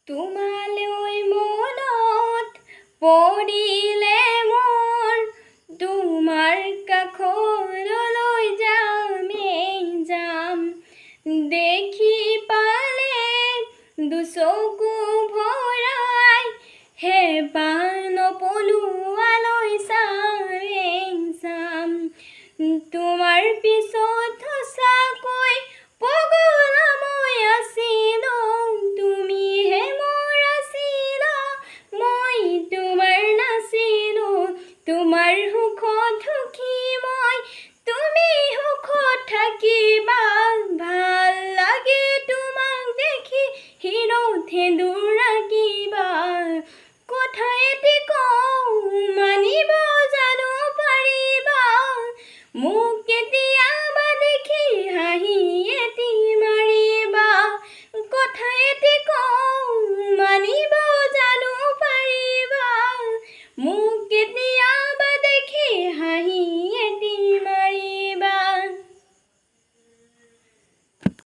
তোমালৈ মনত পৰিলে মোৰ তোমাৰ কাষলৈ যাম দেখি পালে দুচকু ভৰাই হেঁপাহ নপলোৱালৈ চাম তোমাৰ পিছত সঁচাকৈ পগলা মই আছিলোঁ তুমিহে মোৰ আছিলা মই তোমাৰ নাছিলোঁ তোমাৰ সুখত সুখী মই তুমি সুখত থাকিবা ভাল লাগে তোমাক দেখি হিৰ উঠে